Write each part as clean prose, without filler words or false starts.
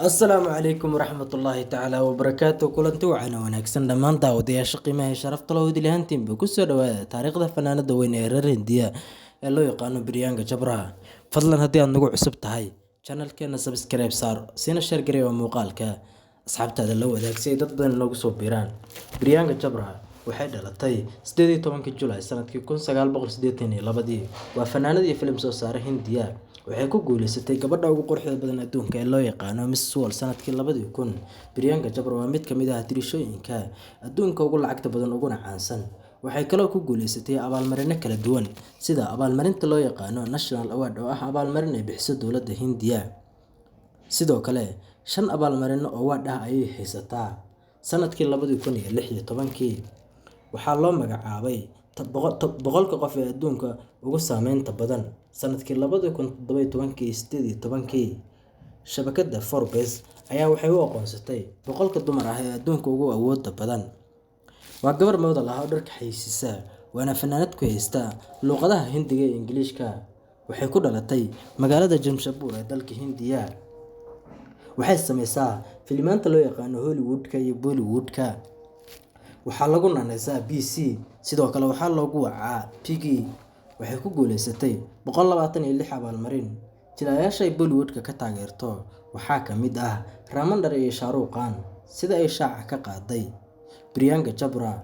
السلام عليكم ورحمة الله تعالى وبركاته. كلنتي وعنا wanaagsan dhammaan daawadayaasha qiimaha sharafta leh oo dilahantiin ku soo dhawaada taariikhda fanaanada weyn ee reer Hindiya ee loo yaqaano Priyanka Chopra. Fadlan haddii aad nagu cusub tahay channelkeena subscribe saar sina share gareeyo muuqaalka asxaabtaada la wadaag si ay dad badan noogu soo biiraan. Priyanka Chopra waxay dhalatay 18 July sanadkii 1982. Waa fanaanad iyo filim soo saare Hindiya. Waxay ku guuleysatay gabadha ugu quruxda badan adduunka ee loo yaqaano Miss World sanadkii 2000. Priyanka Chopra waa mid ka mid ah tirishooyinka adduunka ugu lacagta badan uguna caansan. Waxay kaloo ku guuleysatay abaalmarino kala duwan sida abaalmarinta loo yaqaano National Award oo ah abaalmarin ay bixiso dowladda Hindiya. Sidoo kale 5 abaalmarino oo award ah ayay haysataa. Sanadkii 2016 waxaa loo magacaabay boqolka qof ee adduunka ugu saameynta badan. Sanadkii 2017 shabakadda Forbes ayaa waxay u aqoonsatay boqolka dumar ah ee adduunka ugu awoodda badan. Waa gabar model ah oo dharka xayeysiisa, waana fanaanad ku haysta luqadaha Hindiga iyo Ingiriiska. Waxay ku dhalatay magaalada Jamshedpur ee dalka Hindiya. Waxay sameysaa filimaanta loo yaqaano Hollywoodka iyo Bollywoodka. Waxaa lagu naanaysaa BC, sidoo kale waxaa loogu wacaa Piggy. Waxay ku guuleysatay 126 abaalmarin. Jilayaasha ay Bollywoodka ka taageerto waxaa ka mid ah Ramandar iyo Shah Rukh Khan. Sida ay shaaca ka qaaday, Priyanka Chopra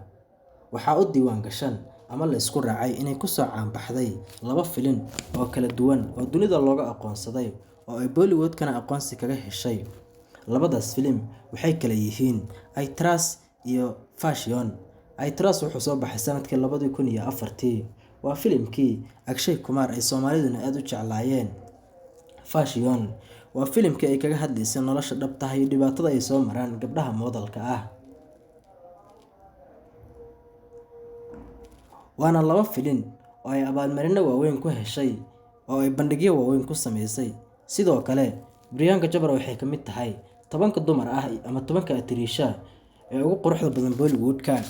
waxaa u diiwaan gashan ama la isku raacay inay ku soo caanbaxday 2 filim oo kala duwan oo dunida looga aqoonsaday oo ay Bollywoodkana aqoonsi kaga heshay. Labadaas filim waxay kala yihiin I Trust iyo Fashion. I Trust wuxuu soo baxay sanadkii 2004. Waa filimkii Akshay Kumar ay Soomaaliduna aad u jeclaayeen. Fashion waa filimkii ay kaga hadlaysay nolosha dhabta ah iyo dhibaatada ay soo maraan gabdhaha moodalka ah. Waana 2 filim oo ay abaalmarino waaweyn ku heshay oo ay bandhigyo waaweyn ku sameysay. Sidoo kale Priyanka Chopra waxay ka mid tahay 10 dumar ah ama 10 atirisha ee ugu quruxda badan Bollywoodka.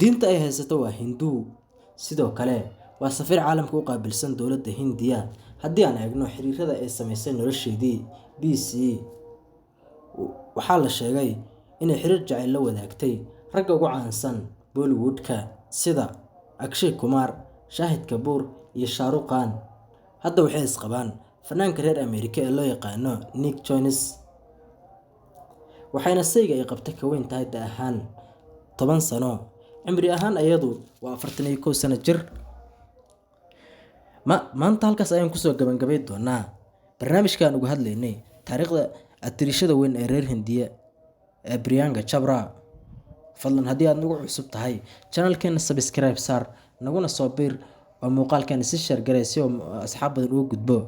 Diinta ay haysato waa Hindu. Sidoo kale waa safiir caalamka u qaabilsan dowladda Hindiya. Haddii aan eegno xiriirada ay sameysay nolosheedii BC, waxaa la sheegay inay xiriir jacayl la wadaagtay ragga ugu caansan Bollywoodka sida Akshay Kumar, Shahid Kapoor iyo Shah Rukh Khan. Hadda waxay isqabaan fanaanka reer Ameerika ee loo yaqaano Nick Jonas. Waxayna sayga ay qabtay ka weyn tahay da ahaan 10 sano. Cimri ahaan ayadu waa 41 sano jir. Maanta halkaas ayaan kusoo gabagabay doonaa barnaamijkan uga hadlaynay taariikhda atirishada weyn ee reer Hindiya ee Priyanka Chopra. Fadlan haddii aad nagu cusub tahay channelkeena subscribe saar naguna soo biir oo muuqaalkan si share gareysay oo asxaab badan ugu gudbo.